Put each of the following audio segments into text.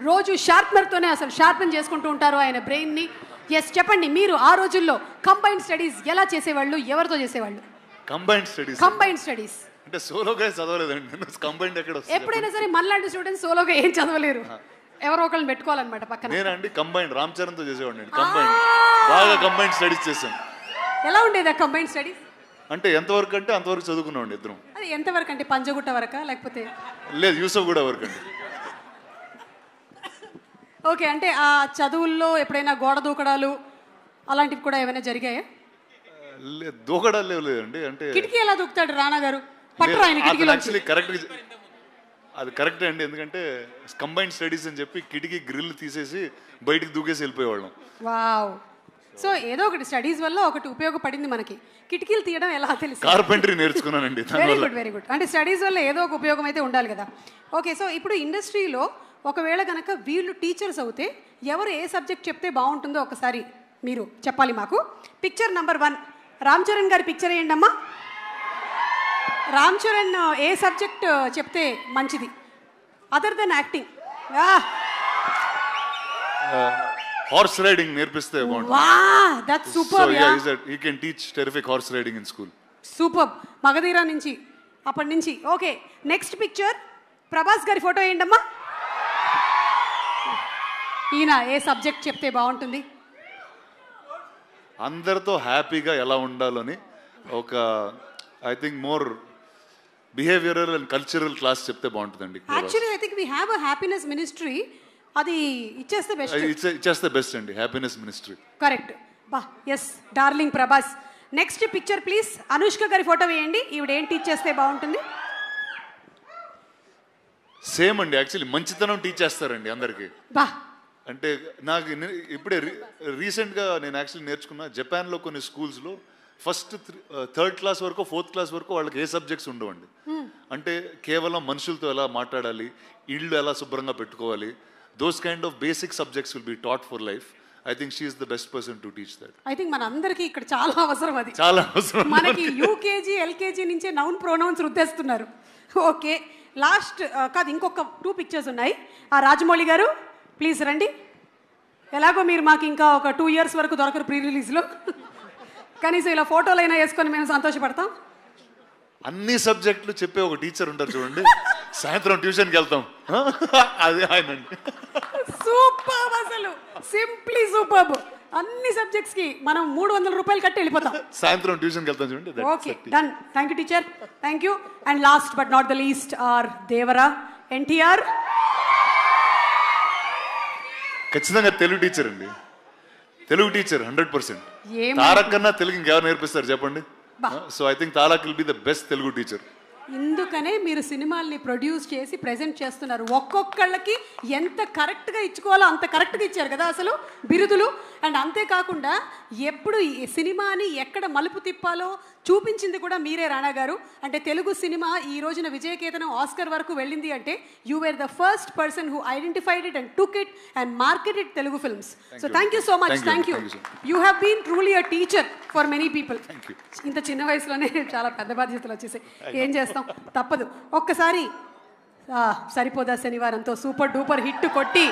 రోజు షార్ప్నర్తోనే అసలు షార్పెన్ చేసుకుంటూ ఉంటారు ఆయన బ్రెయిన్ని. ఎస్, చెప్పండి, మీరు ఆ రోజుల్లో కంబైన్డ్ స్టడీస్ ఎలా చేసేవాళ్ళు, ఎవరితో చేసేవాళ్ళు? కంబైన్డ్ స్టడీస్ అంటే సోలోగా చదవలేదండి. కంబైన్డ్ ఎక్కడ వస్తుంది? ఎప్పుడైనా సరే మనలాంటి స్టూడెంట్స్ సోలోగా ఏం చదవలేరు, ఎవరో ఒకళ్ళని పెట్టుకోవాలన్నమాట పక్కన. నేనండి కంబైన్డ్ రామ్ చరణ్ తో చేసేవాడిని. కంబైన్డ్ బాగా కంబైన్డ్ స్టడీస్ చేశాను. ఎలా ఉండేది ఆ కంబైన్డ్ స్టడీస్? అంటే ఎంతవరకు అంటే అంతవరకు చదువుకున్నామండి ఇద్దరం. అది ఎంతవరకు అంటే పంజగుట్ట వరకా లేకపోతే? లేదు, యూసఫ్ కూడా వరకు అండి. ఓకే, అంటే ఆ చదువుల్లో ఎప్పుడైనా గోడ దూకడాలు అలాంటివి కూడా ఏమైనా జరిగాయా? లేదు, దూకడాలు లేదండి. అంటే కిటికీ ఎలా దూకుతాడు రానా గారు? పట్టరు ఆయన కిటికీలో. యాక్చువల్లీ కరెక్ట్, అది కరెక్టే అండి. ఎందుకంటే కంబైన్డ్ స్టడీస్ అని చెప్పి కిటికీ గ్రిల్ తీసేసి బయటికి దూకేసి వెళ్ళిపోయేవాళ్ళం. వావ్. సో ఏదో ఒకటి స్టడీస్ వల్ల ఒకటి ఉపయోగపడింది మనకి. కిటికీలు తీయడం ఎలా తెలుసు? కార్పెంటరీ నేర్చుకున్నానండి. Very good, very good. అంటే స్టడీస్ వల్ల ఏదో ఒక ఉపయోగం అయితే ఉండాలి కదా. ఓకే, సో ఇప్పుడు ఇండస్ట్రీలో ఒకవేళ కనుక వీళ్ళు టీచర్స్ అవుతే ఎవరు ఏ సబ్జెక్ట్ చెప్తే బాగుంటుందో ఒకసారి మీరు చెప్పాలి మాకు. పిక్చర్ నెంబర్ 1 రామ్ చరణ్ గారి పిక్చర్ వేయండి అమ్మా. రామ్ చరణ్ ఏ సబ్జెక్ట్ చెప్తే మంచిది other than acting? Horse riding నేర్పిస్తే బాగుంటుంది. Wow, that's super. Yeah, he can teach terrific horse riding in school. Super. Magadheera నుంచి అప్పటి నుంచి. ఓకే, నెక్స్ట్ పిక్చర్ ప్రభాస్ గారి ఫోటో వేయండి అమ్మా. ఈయన ఏ సబ్జెక్ట్ చెప్తే బాగుంటుంది? అందరితో హ్యాపీగా ఎలా ఉండాలని ఒక I think more behavioural and cultural class చెప్తే బాగుంటుందండి. Actually I think we have a happiness ministry. అది ఇచ్చేస్తే బెస్ట్. ఇచ్చేస్తే బెస్ట్ అండి, హ్యాపీనెస్ మినిస్ట్రీ. కరెక్ట్. బా, yes, darling Prabhas. Next picture please. Anushka గారి ఫోటో వేయండి. ఈవిడ ఏం టీచ్ చేస్తే బాగుంటుంది? సేమ్ అండి, యాక్చువల్లీ మంచితనం టీచ్ చేస్తారండి అందరికి. బా, అంటే నాకు ఇప్పుడే రీసెంట్గా నేను యాక్చువల్లీ నేర్చుకున్నా. జపాన్లో కొన్ని స్కూల్స్లో ఫస్ట్ 3rd క్లాస్ వరకు 4th క్లాస్ వరకు వాళ్ళకి ఏ సబ్జెక్ట్స్ ఉండవండి. అంటే కేవలం మనుషులతో ఎలా మాట్లాడాలి, ఇళ్ళు ఎలా శుభ్రంగా పెట్టుకోవాలి, those kind of basic subjects will be taught for life. I think she is the best person to teach that. ఐ థింక్ మన అందరికీ ఇక్కడ చాలా అవసరం అది. చాలా అవసరం. మనకి యూకేజీ ఎల్కేజీ నుంచే నౌన్ ప్రొనౌన్స్ రుద్దేస్తున్నారు. ఓకే, లాస్ట్ కాదు, ఇంకొక 2 పిక్చర్స్ ఉన్నాయి. ఆ రాజమౌళి గారు ప్లీజ్ రండి. ఎలాగో మీరు మాకు ఇంకా ఒక 2 years వరకు దొరకరు ప్రీ రిలీజ్లో. కనీసం ఇలా ఫోటోలు అయినా వేసుకొని మేము సంతోషపడతాం. అన్ని సబ్జెక్టులు చెప్పే ఒక టీచర్ ఉంటారు చూడండి, సాయంత్రం ట్యూషన్కి వెళ్తాం, అదే ఆయన. సూపర్, అసలు సింప్లీ సూపర్. అన్ని సబ్జెక్ట్స్ కి మనం 300 రూపాయలు కట్టి వెళ్ళిపోతాం. సాయంత్రం ట్యూషన్కి వెళ్తాం చూడండి. Okay, done. Thank you teacher, thank you. And last but not the least or Devara NTR. ఖచ్చితంగా తెలుగు టీచర్ అండి, తెలుగు టీచర్ 100%. తారక్ కన్నా తెలుగు ఇంకెవరు నేర్పిస్తారు చెప్పండి? So I think Tarak will be the best Telugu teacher. ఇందుకనే మీరు సినిమాల్ని ప్రొడ్యూస్ చేసి ప్రెజెంట్ చేస్తున్నారు. ఒక్కొక్కళ్ళకి ఎంత కరెక్ట్గా ఇచ్చుకోవాలో అంత కరెక్ట్గా ఇచ్చారు కదా అసలు బిరుదులు. అండ్ అంతేకాకుండా ఎప్పుడు ఈ సినిమాని ఎక్కడ మలుపు తిప్పాలో చూపించింది కూడా మీరే రానా గారు. అంటే తెలుగు సినిమా ఈ రోజున విజయకేతనం ఆస్కర్ వరకు వెళ్ళింది అంటే you were the first person who identified it and took it and marketed Telugu films. So thank you so much. Thank you. You have been truly a teacher for many people. ఇంత చిన్న వయసులోనే చాలా పెద్ద బాధ్యతలు వచ్చేసాయి. ఏం చేస్తాం, తప్పదు. ఒక్కసారి సరిపోదా శనివారంతో సూపర్ డూపర్ హిట్ కొట్టి,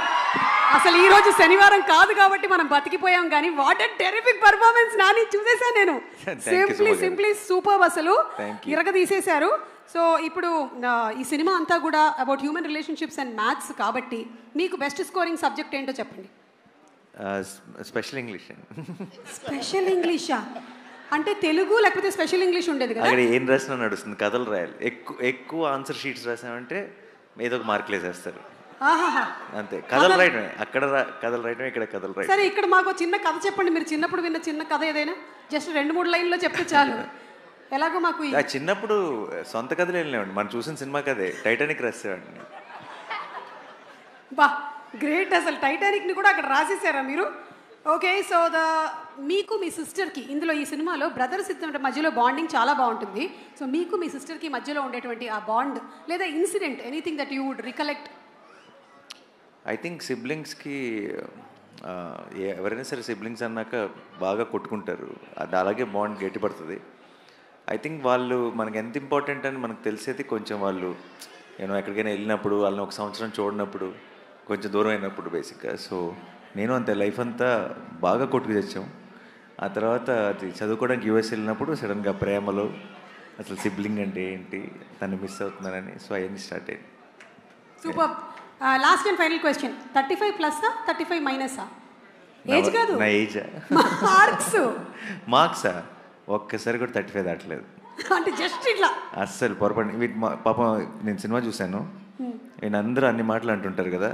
అసలు ఈ రోజు శనివారం కాదు కాబట్టి మనం బతికిపోయాం. కానీ what a terrific performance Nani, చూసేసా నేను. సింప్లీ సూపర్, అసలు ఇరగదీసేశారు. సో ఇప్పుడు ఈ సినిమా అంతా కూడా about human relationships and maths కాబట్టి మీకు బెస్ట్ స్కోరింగ్ సబ్జెక్ట్ ఏంటో చెప్పండి. Special English. స్పెషల్ ఇంగ్లీషా? అంటే తెలుగు లేకపోతే స్పెషల్ ఇంగ్లీష్ ఉండేది కదా? అక్కడ ఏం రాసినా నడుస్తుంది, కథలు రాయాలి. ఎక్కువ ఆన్సర్ షీట్స్ రాసామంటే ఏదో ఒక మార్కులు వేసేస్తారు. అంతే, కథలు రాయటమే. అక్కడ కథలు రాయటమే, ఇక్కడ కథలు రాయటం. సరే, ఇక్కడ మాకు చిన్న కథ చెప్పండి. మీరు చిన్నప్పుడు విన్న చిన్న కథ ఏదైనా జస్ట్ 2-3 లైన్లో చెప్తే చాలు. ఎలాగో మాకు చిన్నప్పుడు సొంత కథలు వెళ్ళినామండి. మనం చూసిన సినిమా కథే, టైటానిక్ రాసేవాడిని. బా, గ్రేట్. అసలు టైటానిక్ని కూడా అక్కడ రాసేసారా మీరు? ఓకే, సో మీకు మీ సిస్టర్కి ఇందులో ఈ సినిమాలో బ్రదర్స్ ఇద్దరి మధ్యలో బాండింగ్ చాలా బాగుంటుంది. సో మీకు మీ సిస్టర్కి మధ్యలో ఉండేటువంటి ఆ బాండ్ లేదా incident, anything that you would recollect? I think సిబ్లింగ్స్కి ఎవరైనా సరే సిబ్లింగ్స్ అన్నాక బాగా కొట్టుకుంటారు, అది అలాగే బాండ్ గట్టిపడుతుంది. ఐ థింక్ వాళ్ళు మనకి ఎంత ఇంపార్టెంట్ అని మనకు తెలిసేది కొంచెం వాళ్ళు ఎక్కడికైనా వెళ్ళినప్పుడు, వాళ్ళని ఒక సంవత్సరం చూడనప్పుడు కొంచెం దూరం అయినప్పుడు బేసిక్గా. సో నేను అంతే లైఫ్ అంతా బాగా కొట్టుకు తెచ్చాం. ఆ తర్వాత అది చదువుకోవడానికి యూఎస్ వెళ్ళినప్పుడు సడన్గా ప్రేమలో అసలు సిబ్లింగ్ అంటే ఏంటి, తను మిస్ అవుతున్నానని, సో అవన్నీ స్టార్ట్ అయ్యింది. Super. Last and final question, 35 ప్లస్సా 35 మైనసా? ఏజ్ కాదు, నా ఏజా? మార్క్సా ఒక్కసారి కూడా 35 దాటలేదు. అంటే జస్ట్ ఇట్లా అస్సలు పొరపాటు. వీటి పాపం నేను సినిమా చూశాను, వీడు అందరూ అన్ని మాటలు అంటుంటారు కదా,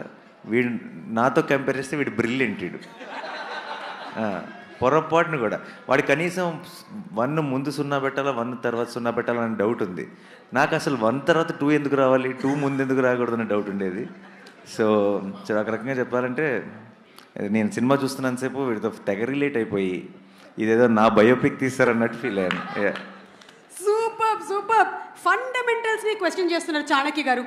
వీడు నాతో కంపేర్ చేస్తే వీడు బ్రిలియంట్. వీడు పొరపాటును కూడా వాడి కనీసం 1 ముందు 0 పెట్టాలా 1 తర్వాత 0 పెట్టాలని డౌట్ ఉంది. నాకు అసలు 1 తర్వాత 2 ఎందుకు రావాలి, 2 ముందు ఎందుకు రాకూడదని డౌట్ ఉండేది. సో ఒక రకంగా చెప్పాలంటే నేను సినిమా చూస్తున్నంతసేపు వీడితో తెగ రిలేట్ అయిపోయి ఇదేదో నా బయోపిక్ తీస్తారన్నట్టు ఫీల్ అయ్యాను. Super super. ఫండమెంటల్స్ని క్వశ్చన్ చేస్తున్నారు చాణక్య గారు.